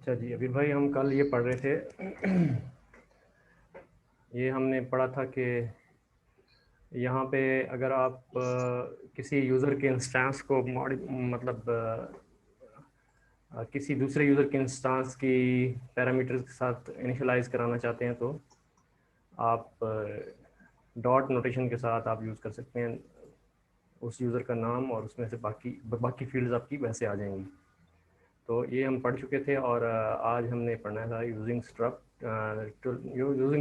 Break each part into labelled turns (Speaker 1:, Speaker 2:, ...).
Speaker 1: अच्छा जी, अभी भाई हम कल ये पढ़ रहे थे ये हमने पढ़ा था कि यहाँ पे अगर आप किसी यूज़र के इंस्टेंस को मतलब किसी दूसरे यूज़र के इंस्टेंस की पैरामीटर्स के साथ इनिशियलाइज कराना चाहते हैं तो आप डॉट नोटेशन के साथ आप यूज़ कर सकते हैं उस यूज़र का नाम, और उसमें से बाकी फील्ड्स आपकी वैसे आ जाएंगी। तो ये हम पढ़ चुके थे, और आज हमने पढ़ना था using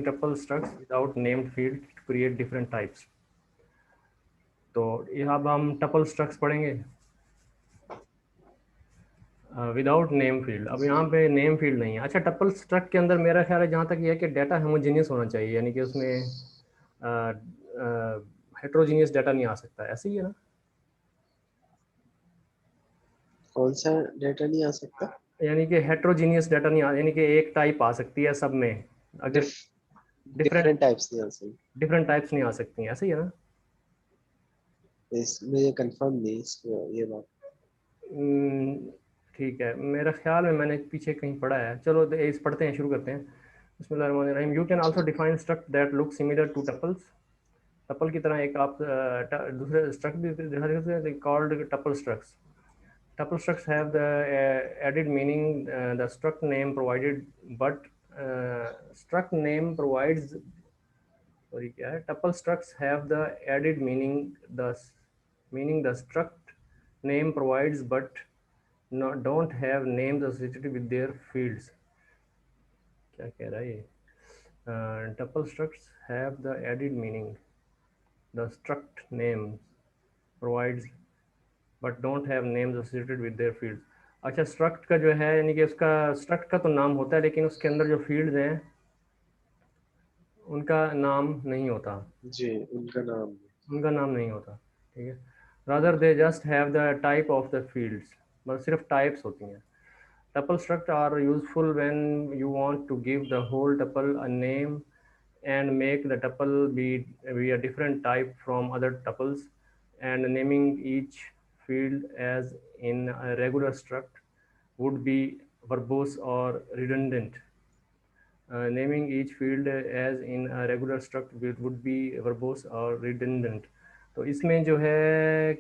Speaker 1: tuple structs without named field to create different types. तो ये अब हम टपल स्ट्रक्ट्स पढ़ेंगे विदाउट नेम फील्ड। अब यहाँ पे नेम फील्ड नहीं है। अच्छा, टपल स्ट्रक्ट के अंदर मेरा ख्याल है जहाँ तक ये है कि डाटा होमोजीनियस होना चाहिए, यानी कि उसमें हेट्रोजीनियस डाटा नहीं आ सकता, ऐसे ही है ना?
Speaker 2: कौन सा डेटा नहीं आ सकता?
Speaker 1: यानी कि हेट्रोजीनियस डाटा नहीं आ, यानी कि एक टाइप आ सकती है सब में, अगर
Speaker 2: डिफ
Speaker 1: डिफरेंट
Speaker 2: डिफरेंट टाइप्स नहीं आ सकते।
Speaker 1: डिफरेंट टाइप्स नहीं आ सकती हैं, ऐसे ही है ना?
Speaker 2: मुझे कंफर्म नहीं इसको ये बात।
Speaker 1: हम्म, ठीक है, मेरा ख्याल में मैंने पीछे कहीं पढ़ा है। चलो इस पढ़ते हैं, शुरू करते हैं। बिस्मिल्लाहिर्रहमानिर्रहीम। You can also define struct that look similar to tuples. Tuple की तरह एक आप दूसरे स्ट्रक्ट भी दिखा सकते हैं, called tuple structs. Tuple structs have the added meaning the struct name provided, but struct name provides, sorry क्या है, tuple structs have the added meaning the struct name provides but don't have names associated with their fields। क्या कह रहा है ये? Tuple structs have the added meaning the struct name provides but don't have names associated with their fields. अच्छा, struct का जो है, यानी कि उसका स्ट्रक्ट का तो नाम होता है, लेकिन उसके अंदर जो फील्ड्स हैं उनका नाम नहीं होता।
Speaker 2: जी, उनका नाम।
Speaker 1: उनका नाम नहीं होता, ठीक है। Rather they just have the type of the fields, बस सिर्फ टाइप्स होती हैं। Tuple structs are useful when you want to give the whole tuple a name and make the tuple be a different type from other tuples, and naming each field as in a regular struct would be verbose or redundant. Naming each field as in a regular struct would be verbose or redundant। तो इसमें जो है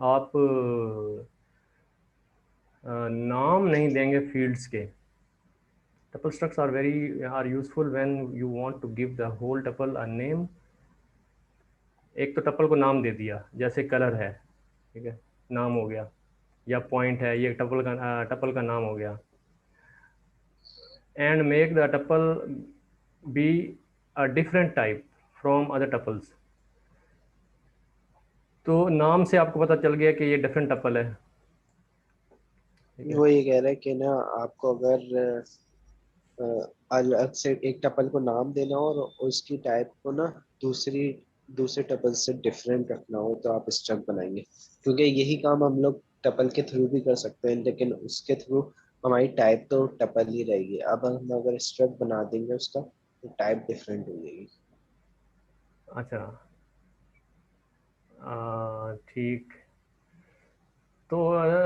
Speaker 1: आप नाम नहीं देंगे fields के। Tuple structs are useful when you want to give the whole tuple a name। एक तो टपल को नाम दे दिया, जैसे कलर है, ठीक है, नाम हो गया, या पॉइंट है, ये टपल का नाम हो गया। And make the tuple be a different type from other tuples. तो नाम से आपको पता चल गया कि ये डिफरेंट टपल है, ठीक है।
Speaker 2: वो ये कह रहा है कि ना, आपको अगर अ, अलग से एक टपल को नाम देना हो और उसकी टाइप को ना दूसरी दूसरे टपल से डिफरेंट रखना हो तो आप स्ट्रक्ट बनाएंगे, क्योंकि यही काम हम लोग टपल के थ्रू भी कर सकते हैं, लेकिन उसके थ्रू हमारी टाइप तो टपल ही रहेगी। अब हम अगर स्ट्रक्ट बना देंगे उसका तो टाइप डिफरेंट हो जाएगी।
Speaker 1: अच्छा, ठीक। तो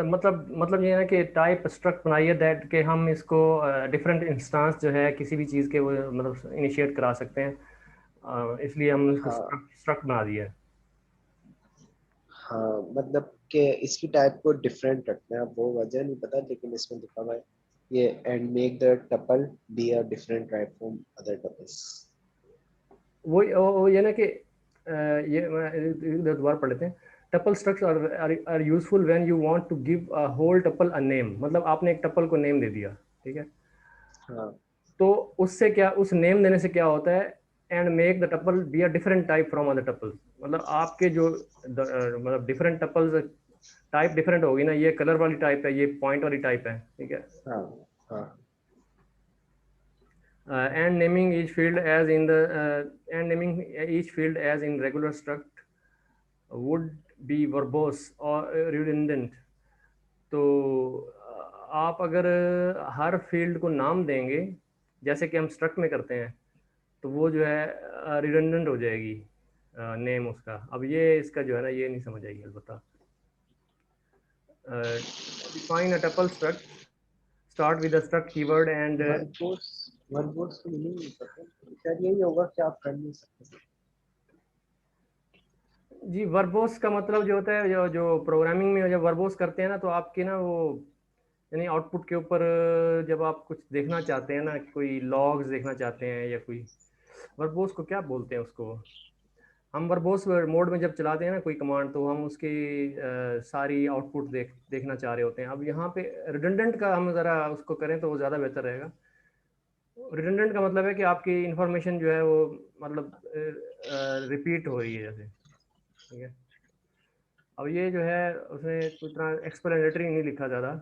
Speaker 1: मतलब ये है कि टाइप स्ट्रक्ट बनाइए दैट कि हम इसको डिफरेंट इंस्टांस जो है किसी भी चीज़ के वो मतलब इनिशिएट करा सकते हैं, इसलिए हमने उसको
Speaker 2: हाँ,
Speaker 1: स्ट्रक्ट बना दिया है।
Speaker 2: हाँ, मतलब कि इसकी टाइप को डिफरेंट रखना है। अब वो वजह नहीं पता, लेकिन इसमें लिखा हुआ है ये, and make the tuple be a different type from other tuples.
Speaker 1: वो ये ना कि ये दोबारा पढ़ लेते हैं। Tuple structs are useful when you want to give a whole tuple a name. मतलब आपने एक टपल को नेम दे दिया, ठीक है।
Speaker 2: हाँ,
Speaker 1: तो उससे क्या, उस नेम देने से क्या होता है, and make the tuple be a different type from other tuples. मतलब आपके जो मतलब डिफरेंट टपल्स टाइप डिफरेंट होगी ना, ये कलर वाली टाइप है, ये पॉइंट वाली टाइप है, ठीक है।
Speaker 2: हाँ, हाँ,
Speaker 1: And naming each field as in the and naming each field as in regular struct would be verbose or redundant। तो आप अगर हर फील्ड को नाम देंगे जैसे कि हम स्ट्रक्ट में करते हैं, तो वो जो है रिडंडेंट हो जाएगी नेम उसका। अब ये इसका जो है ना, ये नहीं समझ आएगी अलबत्ता। Define a tuple struct start with the struct keyword and
Speaker 2: verbose तो नहीं पता, शायद यही होगा कि आप कर नहीं सकते।
Speaker 1: जी वर्बोस का मतलब जो होता है, जो जो प्रोग्रामिंग में जब वर्बोस करते हैं ना, तो आपके ना वो यानी आउटपुट के ऊपर जब आप कुछ देखना चाहते हैं ना, कोई लॉग्स देखना चाहते हैं या कोई वर्बोस को क्या बोलते हैं उसको, हम वर्बोस मोड में जब चलाते हैं ना कोई कमांड, तो हम उसकी सारी आउटपुट देखना चाह रहे होते हैं। अब यहाँ पे रिडंडेंट का हम ज़रा उसको करें तो वो ज़्यादा बेहतर रहेगा। रिडंडेंट का मतलब है कि आपकी इंफॉर्मेशन जो है वो मतलब रिपीट हो रही है जैसे, ठीक है। अब ये जो है उसने उतना एक्सप्लेनेटरी नहीं लिखा ज़्यादा,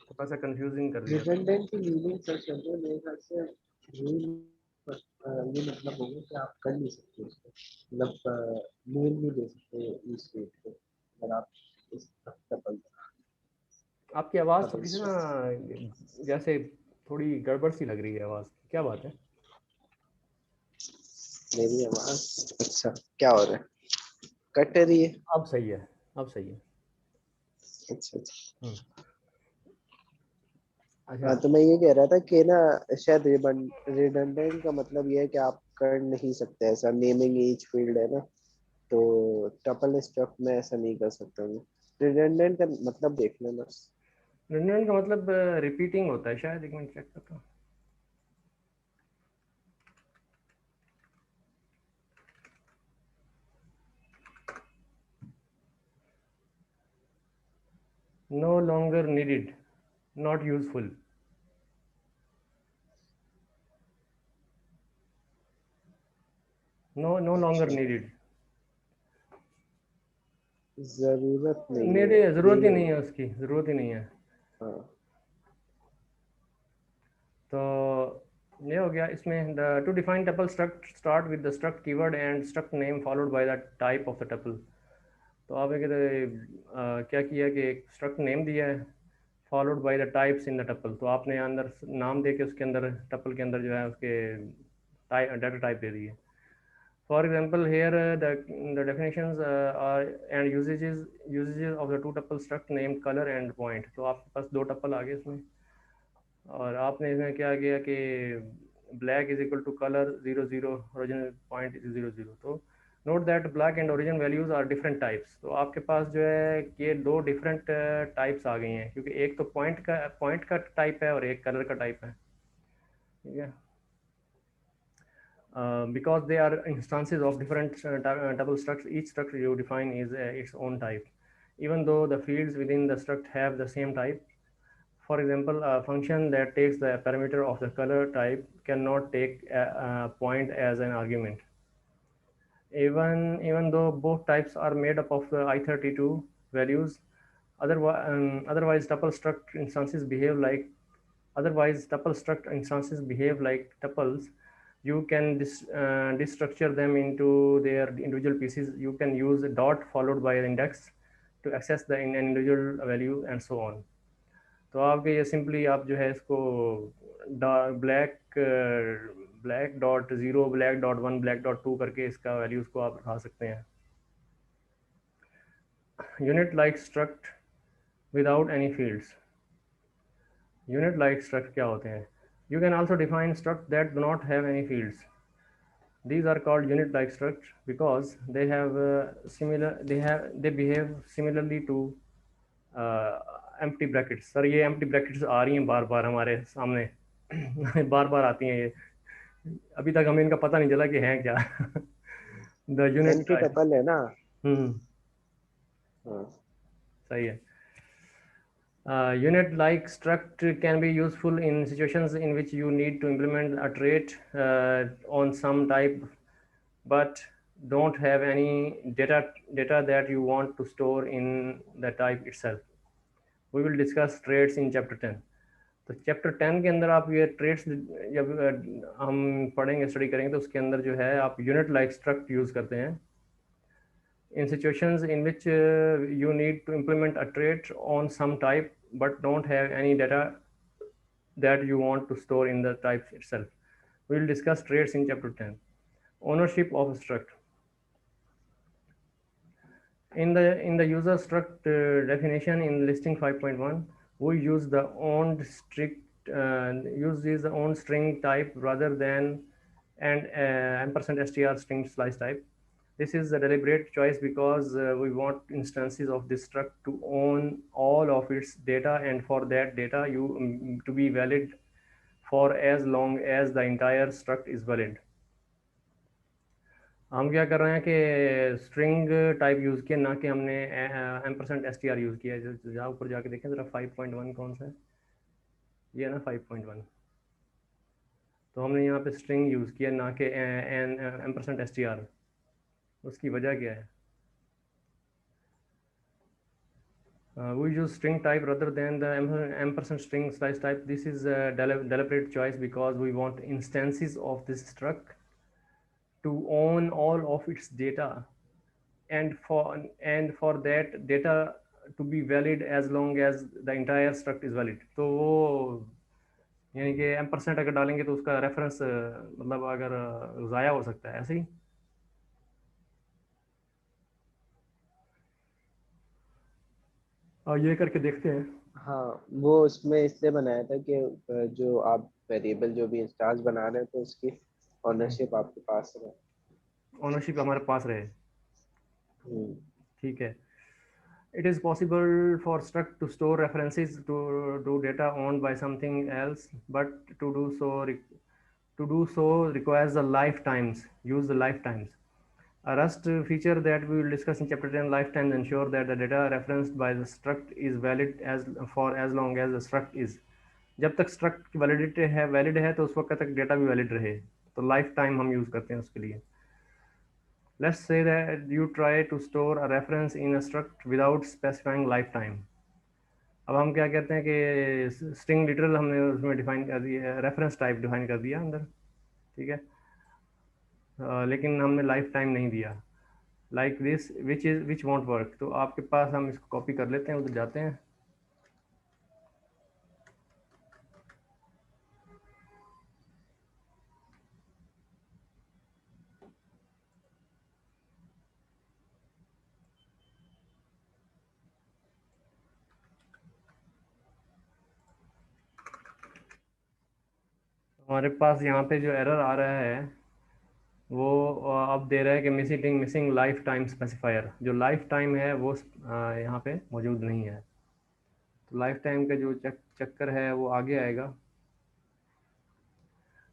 Speaker 1: थोड़ा सा कंफ्यूजिंग कर दिया।
Speaker 2: रिडंडेंट की मीनिंग सर्च करते हैं मेरे ख्याल से, ये मतलब होगा कि आप कर नहीं सकते उसको, मतलब मेल नहीं दे सकते इस स्टेट को अगर आप इस टपल
Speaker 1: आपकी आवाज़
Speaker 2: टपल
Speaker 1: थोड़ी सी ना
Speaker 2: स्ट्रक्चर।
Speaker 1: जैसे थोड़ी गड़बड़ सी लग रही है आवाज़, क्या बात है?
Speaker 2: मेरी आवाज अच्छा क्या हो रहा है, कट रही है?
Speaker 1: अब सही है, अब सही है।
Speaker 2: अच्छा अच्छा।
Speaker 1: हम्म। अच्छा।
Speaker 2: हाँ तो मैं ये कह रहा था कि ना शायद रिडंडेंट का मतलब ये है कि आप कर नहीं सकते ऐसा, नेमिंग ईच फील्ड है ना, तो टपल स्ट्रक्ट में ऐसा नहीं कर सकता मैं। रिडंडेंट का मतलब देख लेना।
Speaker 1: रिडंडेंट का मतलब रिपीटिंग होता है शायद, एक मिनट चेक करता हूँ। No longer needed, not useful. No longer
Speaker 2: अच्छा,
Speaker 1: नीडेड,
Speaker 2: जरूरत नहीं है
Speaker 1: नीड ज़रूरत ही
Speaker 2: ये।
Speaker 1: नहीं है, उसकी ज़रूरत ही नहीं है।
Speaker 2: हाँ
Speaker 1: तो ये हो गया इसमें। The two define tuple struct start with the struct keyword and struct name followed by the type of the tuple. तो आपने क्या किया कि एक स्ट्रक्ट नेम दिया है followed by the types in the tuple, तो आपने अंदर नाम दे के उसके अंदर टपल के अंदर जो है उसके डाटा टाइप दे दिए। For example here the definitions are and usages of the two tuple struct named color and point। तो आपके पास दो टपल आ गए इसमें, और आपने इसमें क्या किया कि black is equal to colour zero zero, original point is zero zero. तो note that black and original values are different types. तो आपके पास जो है ये दो डिफरेंट टाइप्स आ गई हैं, क्योंकि एक तो पॉइंट का टाइप है और एक कलर का टाइप है, ठीक है। Because they are instances of different double structs, each struct you define is its own type, even though the fields within the struct have the same type. For example, a function that takes the parameter of the color type cannot take a point as an argument, even though both types are made up of the I32 values. Otherwise, tuple struct instances behave like tuples. You can destructure them into their individual pieces. You can use a dot followed by an index to access the individual value and so on। तो आपके ये simply आप जो है इसको black black dot zero, black dot one, black dot to करके इसका values को आप रखा सकते हैं। Unit like struct without any fields. Unit like struct क्या होते हैं? You can also define struct that do not have any fields. These are called unit-like structs because they have they behave similarly to empty brackets। Sir ये empty brackets आ रही हैं बार बार हमारे सामने बार बार आती हैं ये, अभी तक हमें इनका पता नहीं चला कि हैं क्या the unit
Speaker 2: empty
Speaker 1: type.
Speaker 2: Tuple है ना।
Speaker 1: हम्म,
Speaker 2: हाँ
Speaker 1: सही है। Unit-like struct can be useful in situations in which you need to implement a trait on some type but don't have any data that you want to store in the type itself। We will discuss traits in chapter 10। तो chapter 10 के अंदर आप ये trades जब हम पढ़ेंगे, study करेंगे, तो उसके अंदर जो है आप यूनिट लाइक स्ट्रक्ट यूज़ करते हैं in situations in which you need to implement a trait on some type but don't have any data that you want to store in the type itself। We will discuss traits in chapter 10। Ownership of struct। In the user struct definition in listing 5.1, We use the own strict use this own string type rather than and ampersand str string slice type. This is a deliberate choice because we want instances of this struct to own all of its data, and for that data to be valid for as long as the entire struct is valid. हम क्या कर रहे हैं कि string type use किया, ना कि हमने ampersand S T R use किया है। जहाँ ऊपर जाके देखें ज़रा 5.1 कौन सा है, ये है ना 5.1। तो हमने यहाँ पे स्ट्रिंग यूज़ किया ना कि एम्परसेंट एस टी आर। उसकी वजह क्या है? We use string type rather than the ampersand string slice type. This is a deliberate choice because we want instances of this struct to own all of its data, and for that data to be valid as long as the entire struct is valid. तो वो यानी कि ampersand अगर डालेंगे तो उसका reference मतलब अगर ज़ाया हो सकता है, ऐसे ही। ये करके देखते हैं।
Speaker 2: हाँ, वो उसमें इसलिए बनाया था कि जो आप वेरिएबल जो भी इंस्टांस बना रहे हैं तो उसकी ऑनरशिप आपके पास रहे।
Speaker 1: ओनरशिप हमारे पास रहे,
Speaker 2: हम्म।
Speaker 1: ठीक है। It is possible for struct to store references to data owned by something else, but to do so requires the lifetimes. Use the lifetimes. A Rust feature that we will discuss in chapter 10, lifetimes, ensure that the data referenced by the struct is valid as long as the struct is. जब तक struct की valid है तो उस वक्त तक data भी valid रहे, तो lifetime हम use करते हैं उसके लिए। Let's say that you try to store a reference in a struct without specifying lifetime. अब हम क्या कहते हैं कि स्ट्रिंग लिटरल हमने उसमें डिफाइन कर दिया, रेफरेंस टाइप डिफाइन कर दिया अंदर, ठीक है। लेकिन हमने लाइफ टाइम नहीं दिया, like this which want work. तो आपके पास हम इसको कॉपी कर लेते हैं, उधर जाते हैं। हमारे पास यहाँ पे जो एरर आ रहा है वो अब दे रहा है कि मिसिंग लाइफ टाइम स्पेसिफायर। जो लाइफ टाइम है वो यहाँ पे मौजूद नहीं है, तो लाइफ टाइम का जो चक्कर है वो आगे आएगा।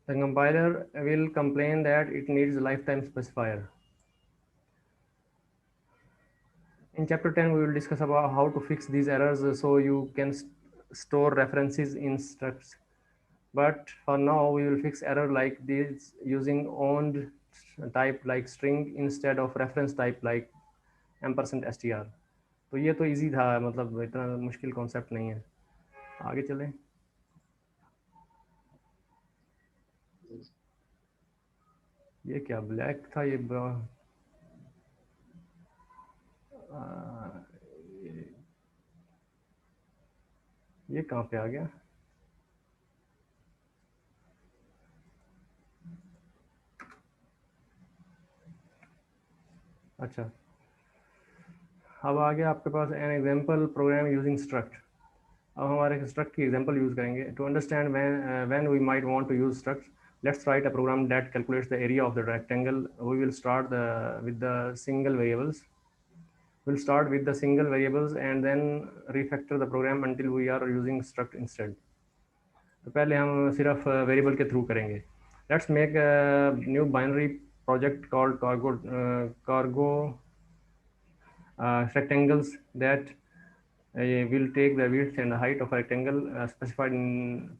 Speaker 1: The compiler will complain that it needs a lifetime specifier. In chapter 10, we will discuss about how to fix these errors so you can store references in structs. But for now, we will fix error like this using owned type like string instead of reference type like ampersand str. तो ये तो easy था, मतलब इतना मुश्किल concept नहीं है। आगे चलें। ये क्या ब्लैक था, ये कहाँ पे आ गया? अच्छा, अब आ गया आपके पास an example program using struct. अब हमारे स्ट्रक्ट की एग्जाम्पल यूज़ करेंगे। To understand when we might want to use struct, let's write a program that calculates the area of the rectangle. We will start with the single variables. we'll start with the single variables and then refactor the program until we are using struct instead. तो पहले हम सिर्फ variable के through करेंगे। Let's make new binary project called cargo rectangles that will take the width and the height of a rectangle specified in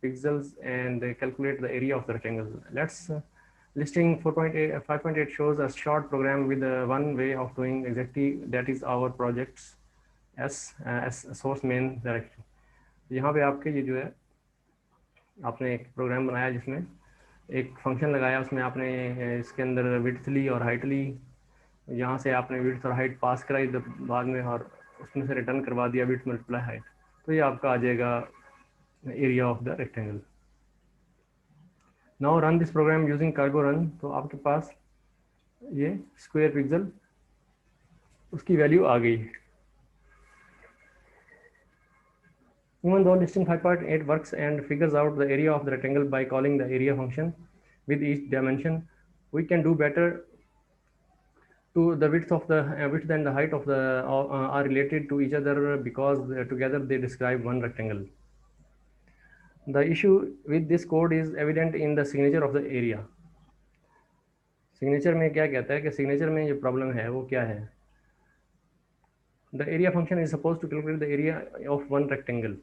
Speaker 1: pixels and calculate the area of the rectangle. Let's listing 4.8 5.8 shows a short program with one way of doing exactly that is our project's as source main directory. यहाँ पे आपके ये जो है, आपने एक programme बनाया जिसमें एक फंक्शन लगाया, उसमें आपने इसके अंदर विड्थ ली और हाइट ली। यहाँ से आपने विड्थ और हाइट पास कराई बाद में, और उसमें से रिटर्न करवा दिया विड्थ मल्टीप्लाई हाइट। तो ये आपका आ जाएगा area of the rectangle. Now run this program using cargo run. तो आपके पास ये स्क्वायर पिक्सल उसकी वैल्यू आ गई। Even though listing 5.8 works and figures out the area of the rectangle by calling the area function with each dimension, we can do better to the width of the width and the height of the are related to each other because together they describe one rectangle. The issue with this code is evident in the signature of the area. Signature में क्या कहता है कि signature में जो problem है वो क्या है? The area function is supposed to calculate the area of one rectangle,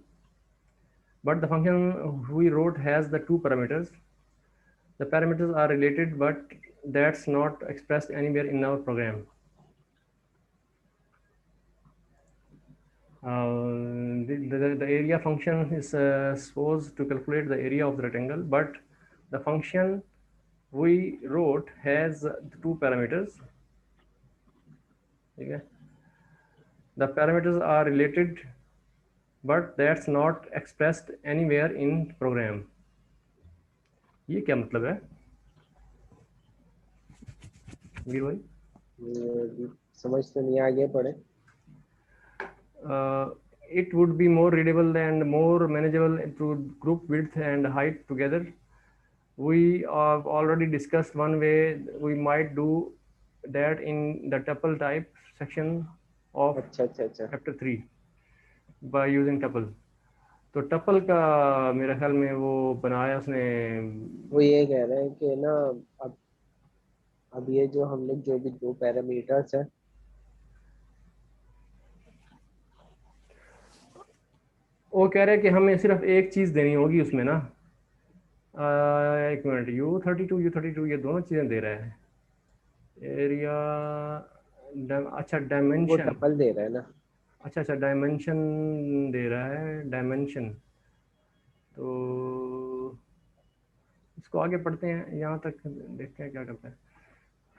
Speaker 1: but the function we wrote has the two parameters. The parameters are related, but that's not expressed anywhere in our program. The area function is supposed to calculate the area of the rectangle, but the function we wrote has two parameters. Okay. The parameters are related, but that's not expressed anywhere in program. ये क्या मतलब है वीर भाई?
Speaker 2: समझ तो नहीं, आगे पढ़े.
Speaker 1: It would be more readable and more manageable to group width and height together. We have already discussed one way we might do that in the tuple type section of
Speaker 2: अच्छा अच्छा अच्छा.
Speaker 1: chapter 3 by using tuple. तो tuple का मेरे ख्याल में वो बनाया उसने.
Speaker 2: वो ये कह रहे हैं कि ना अब ये जो हम लोग जो भी दो पैरामीटर्स है,
Speaker 1: वो कह रहे हैं कि हमें सिर्फ एक चीज़ देनी होगी उसमें ना. एक मिनट, U32 ये दोनों चीज़ें दे रहा है. एरिया, अच्छा
Speaker 2: वो
Speaker 1: डायमेंशन,
Speaker 2: टपल दे रहा है ना.
Speaker 1: अच्छा डायमेंशन दे रहा है, डायमेंशन. तो इसको आगे पढ़ते हैं, यहाँ तक देखते हैं क्या करता है,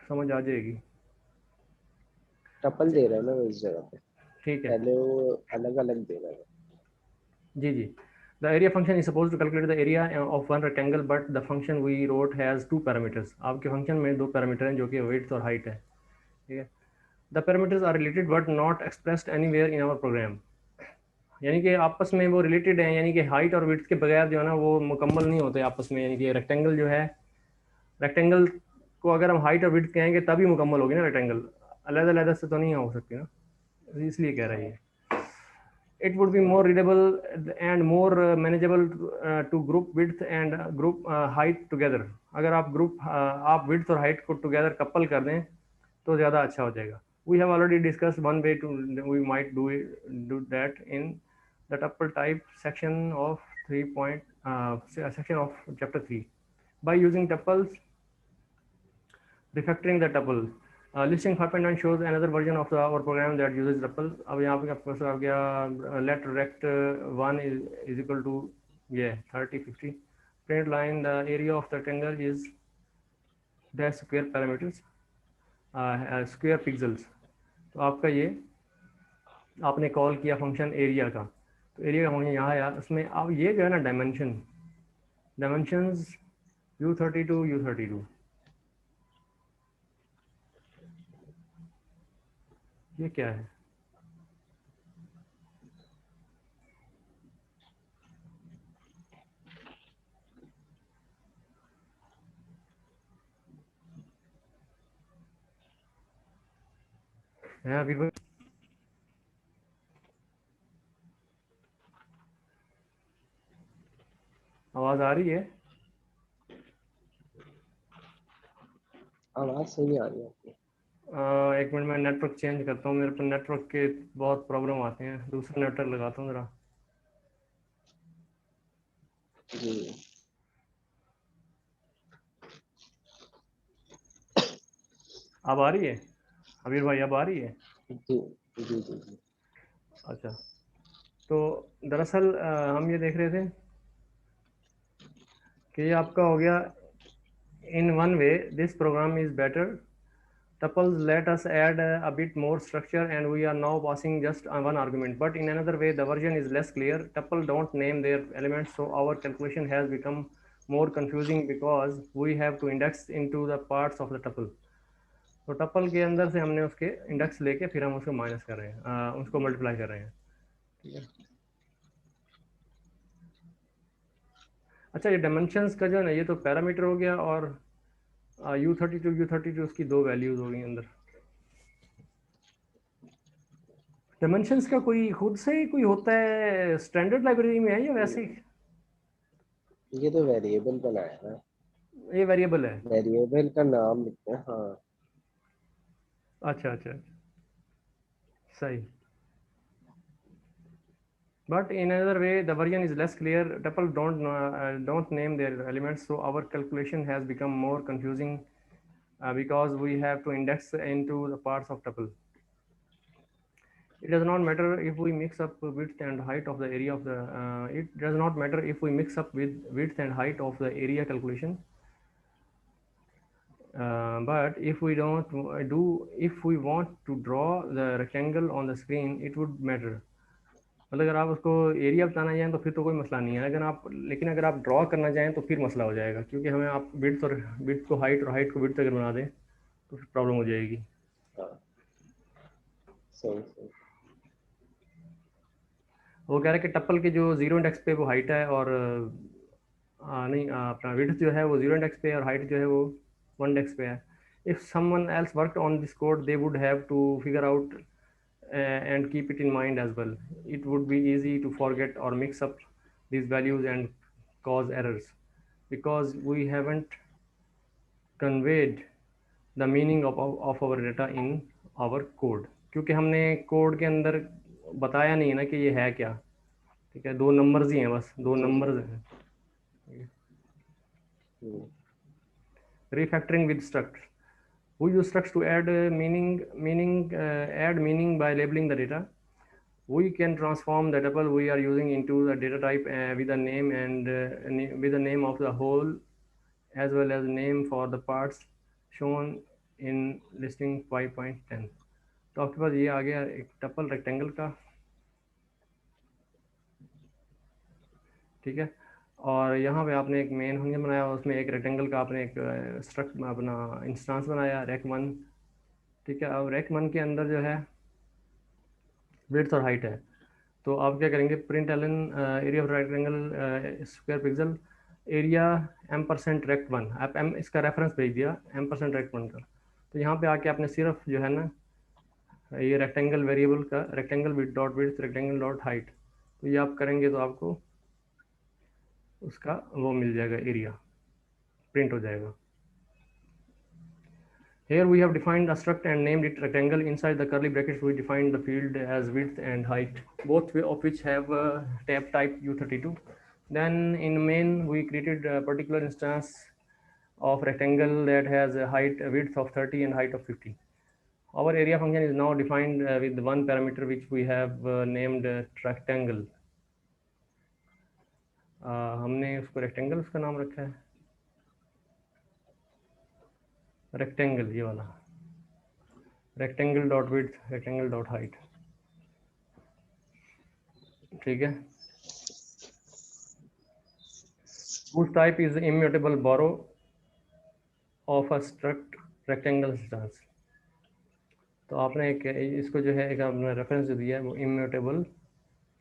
Speaker 1: समझ आ जाएगी.
Speaker 2: टपल दे रहा है ना वो इस जगह पे.
Speaker 1: ठीक है.
Speaker 2: पहले वो अलग अलग दे रहा है.
Speaker 1: जी. The area function is supposed to calculate the area of one rectangle, but the function we wrote has two parameters. आपके फंक्शन में दो पैरामीटर हैं जो कि width और height है. ठीक है. The parameters are related but not expressed anywhere in our program. यानी कि आपस में वो रिलेटेड हैं, यानी कि हाइट और विड्थ के बगैर जो है ना वो मुकम्मल नहीं होते आपस में. यानी कि रेक्टेंगल जो है, रेक्टेंगल को अगर हम हाइट और विड्थ कहेंगे तभी मुकम्मल होगी ना रेक्टेंगल, अलग-अलग से तो नहीं हो सकती ना, इसलिए कह रही है. It would be more readable and more manageable to group width and group height together. अगर आप ग्रुप आप width और height को together कपल कर दें तो ज़्यादा अच्छा हो जाएगा. We have already discussed one way to we might do that in the tuple type section of section of chapter 3 by using tuples, refactoring the tuple. Listing 5.9 shows another version of our program that uses tuple. अब यहाँ पे आपके पास आ गया let rect 1 is equal to 3050. Print line, the area of the rectangle is dash square parameters, square pixels. तो आपका ये आपने call किया फंक्शन एरिया का, तो एरिया का फंक्शन यहाँ आया. उसमें अब ये जो है ना डायमेंशंस U32 ये क्या है? है अभी भाई? आवाज़ आ रही है?
Speaker 2: आवाज सही नहीं आ रही है आपकी.
Speaker 1: एक मिनट, मैं नेटवर्क चेंज करता हूँ, मेरे पर नेटवर्क के बहुत प्रॉब्लम आते हैं. दूसरा नेटवर्क लगाता हूँ ज़रा.
Speaker 2: जी
Speaker 1: अब आ रही है अबीर भाई? अब आ रही है?
Speaker 2: जी जी जी जी.
Speaker 1: अच्छा, तो दरअसल हम ये देख रहे थे कि ये आपका हो गया in one way this program is better. Tuples let us add a bit more structure and we are now passing just one argument, but in another way the version is less clear. Tuple don't name their elements, so our calculation has become more confusing because we have to index into the parts of the tuple. तो tuple के अंदर से हमने उसके index लेके फिर हम उसको माइनस कर रहे हैं, उसको मल्टीप्लाई कर रहे हैं. ठीक है. अच्छा, ये डायमेंशंस का जो है ना, ये तो पैरामीटर हो गया, और U32 उसकी दो वैल्यूज हो गई अंदर। डायमेंशंस का कोई खुद से ही कोई होता है स्टैंडर्ड लाइब्रेरी में है या वैसे ही?
Speaker 2: ये तो वेरिएबल बनाया है ना,
Speaker 1: ये वेरिएबल है?
Speaker 2: वेरिएबल का नाम लिखते हैं हाँ।
Speaker 1: अच्छा अच्छा, सही। But in another way, the version is less clear. Tuple don't name their elements, so our calculation has become more confusing because we have to index into the parts of tuple. It does not matter if we mix up width and height of the area of the. It does not matter if we mix up with width and height of the area calculation. But if we don't if we want to draw the rectangle on the screen, it would matter. मतलब अगर आप उसको area बताना चाहें तो फिर तो कोई मसला नहीं है, लेकिन अगर आप ड्रॉ करना चाहें तो फिर मसला हो जाएगा, क्योंकि हमें आप विड्थ को हाइट और हाइट को विड्थ अगर बना दें तो फिर प्रॉब्लम हो जाएगी।
Speaker 2: हाँ सही सही।
Speaker 1: वो कह रहे हैं कि टप्पल के जो जीरो इंडेक्स पे वो हाइट है, और नहीं, अपना विड्थ जो है वो जीरो इंडेक्स पे और हाइट जो है वो वन इंडेक्स पे है। If someone else worked on this code they would have to figure out and keep it in mind as well. It would be easy to forget or mix up these values and cause errors because we haven't conveyed the meaning of our data in our code, क्योंकि हमने code के अंदर बताया नहीं है ना कि ये है क्या। ठीक है, दो नंबर्स ही हैं, बस दो
Speaker 2: जी जी।
Speaker 1: नंबर्स हैं।
Speaker 2: हम्म,
Speaker 1: Refactoring with structs. We use structs to add meaning by labeling the data. We can transform the tuple we are using into the data type with a name and with the name of the whole as well as name for the parts shown in listing 5.10. तो आपके पास ये आ गया एक tuple rectangle का। ठीक है, और यहाँ पे आपने एक मेन फंक्शन बनाया, उसमें एक रेक्टेंगल का आपने एक स्ट्रक्ट अपना इंस्टांस बनाया रेक वन। ठीक है, अब रेक वन के अंदर जो है विड्थ और हाइट है, तो आप क्या करेंगे, println area of rectangle square pixel area M% rect one, आप एम इसका रेफरेंस भेज दिया M% रेक्ट वन का। तो यहाँ पे आके आपने सिर्फ जो है ना ये रेक्टेंगल वेरिएबल का rectangle with dot width rectangle dot height, तो ये आप करेंगे तो आपको उसका वो मिल जाएगा, एरिया प्रिंट हो जाएगा। Here we have defined a struct and named it rectangle. Inside the curly brackets, we defined the field as width and height, both of which have tab type U32. Then in main, we created a particular instance of rectangle that has a width of 30 and height of 50. Our area function is now defined with one parameter which we have named rectangle. हमने उसको rectangle उसका नाम रखा है, rectangle ये वाला, rectangle dot width rectangle dot height। ठीक है, whose type is immutable borrow of a struct rectangle instance। तो आपने एक इसको जो है एक आपने रेफरेंस जो दिया है वो इम्यूटेबल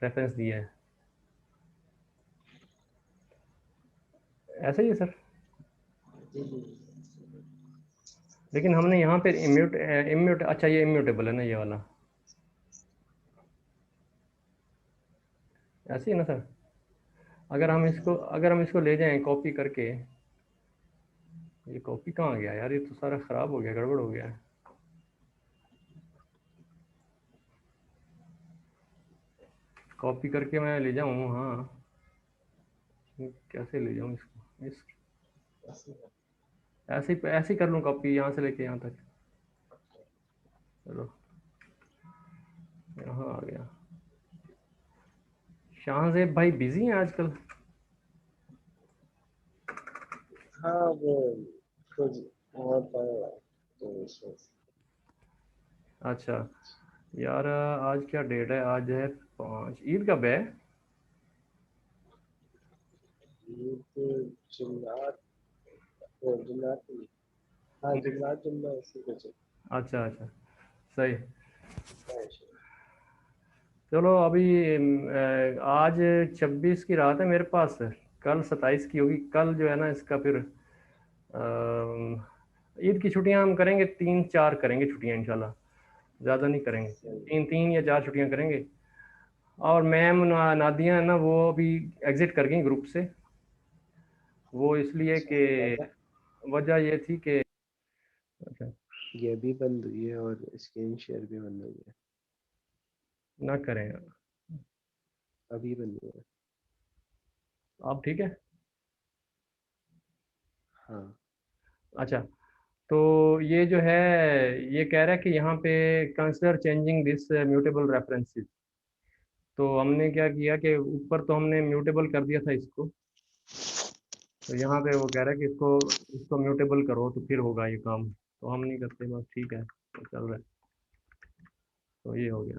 Speaker 1: रेफरेंस दिया है, ऐसा ही है सर। लेकिन हमने यहाँ पे अच्छा ये इम्यूटेबल है ना ये वाला, ऐसे ही ना सर। अगर हम इसको ले जाएं कॉपी करके, ये कॉपी कहाँ गया यार, ये तो सारा ख़राब हो गया, गड़बड़ हो गया है। कॉपी करके मैं ले जाऊँ, हाँ कैसे ले जाऊँ इसको, ऐसे ही कर लूँ कॉपी यहाँ से लेके यहाँ तक। चलो यहाँ आ गया। शाहजेब भाई बिजी हैं आजकल?
Speaker 2: हाँ वो कुछ और पड़ा तो इसमें।
Speaker 1: अच्छा यार, आज क्या डेट है, आज है 5, ईद कब है?
Speaker 2: ये तो जुमरात, वो जुमरात नहीं, हाँ जुमरात जुम्मा इसी कुछ
Speaker 1: अच्छा अच्छा, सही।
Speaker 2: है।
Speaker 1: चलो अभी आज 26 की रात है मेरे पास, कल 27 की होगी। कल जो है ना इसका फिर ईद की छुट्टियां हम करेंगे, 3-4 करेंगे छुट्टियां इंशाल्लाह, ज़्यादा नहीं करेंगे, तीन तीन या 4 छुट्टियां करेंगे। और मैम नादिया है ना वो अभी एग्जिट कर गई ग्रुप से, वो इसलिए
Speaker 2: अच्छा,
Speaker 1: कि
Speaker 2: वजह
Speaker 1: वजह ये थी कि अच्छा,
Speaker 2: ये भी बंद हुई है और स्क्रीन शेयर भी बंद हुई है।
Speaker 1: ना करें।
Speaker 2: अभी बंद हुआ है।
Speaker 1: आप ठीक है?
Speaker 2: हाँ।
Speaker 1: अच्छा, तो ये जो है, ये कह रहा है कि यहाँ पे consider changing this mutable references. तो हमने क्या किया कि ऊपर तो हमने म्यूटेबल कर दिया था इसको, तो यहाँ पे वो कह रहा है कि इसको इसको म्यूटेबल करो तो फिर होगा ये काम। तो हम नहीं करते, बस ठीक है, तो चल रहा है। तो ये हो गया,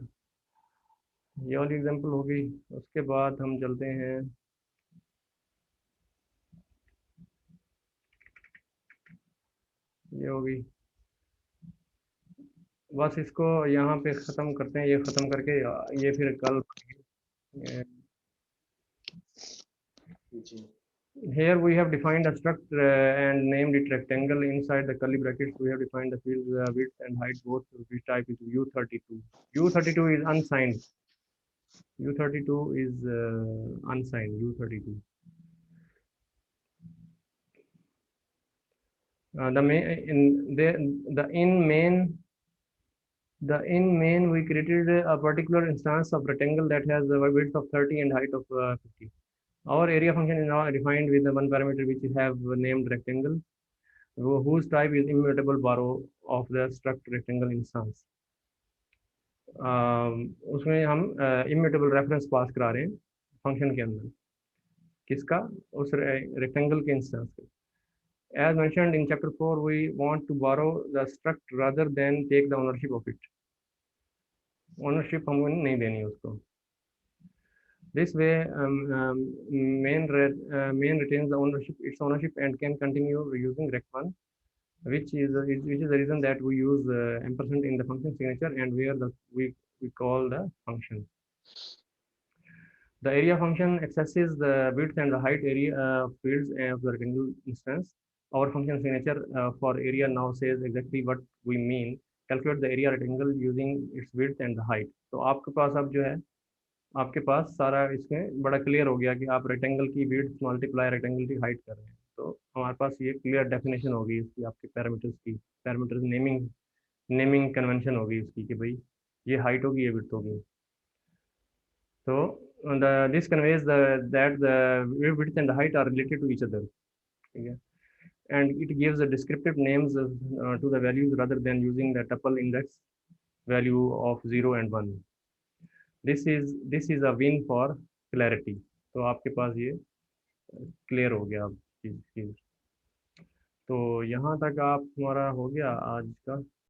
Speaker 1: ये वाली एग्जांपल हो गई। उसके बाद हम चलते हैं, ये हो गई। बस इसको यहाँ पे ख़त्म करते हैं, ये ख़त्म करके ये फिर कल
Speaker 2: जी।
Speaker 1: here we have defined a struct and named it rectangle. Inside the curly brackets we have defined the field width and height both, which type is U32. U32 is unsigned. U32 is unsigned. U32. The main in the in main we created a particular instance of rectangle that has a width of 30 and height of 50. Our area function is now defined with the one parameter which we have named rectangle, whose type is immutable borrow of the struct rectangle instance. उसमें हम immutable reference पास करा रहे हैं function के अंदर, किसका? उस rectangle के इंस्टेंस के। As mentioned in chapter 4, we want to borrow the struct rather than take the ownership of it. Ownership हमको नहीं देनी है उसको। This way, main retains the its ownership and can continue using rect1, which is the reason that we use ampersand in the function signature and where we call the function. The area function accesses the width and the height area fields of the rectangle instance. Our function signature for area now says exactly what we mean. Calculate the area rectangle using its width and the height. तो आपके पास अब जो है, आपके पास सारा इसमें बड़ा clear हो गया कि आप रेक्टेंगल की विड्थ मल्टीप्लाई रेक्टेंगल की हाइट कर रहे हैं। तो हमारे पास ये क्लियर डेफिनेशन होगी इसकी, आपके पैरामीटर्स की, पैरामीटर्स नेमिंग कन्वेंशन होगी इसकी कि भाई ये हाइट होगी, ये विड्थ होगी। तो this conveys that the width and the height are related to each other. Okay? And it gives the descriptive names to the values rather than using the tuple index value of 0 and 1. This is a win for clarity. तो आपके पास ये clear हो गया अब चीज़। तो यहाँ तक आप हमारा हो गया आज का।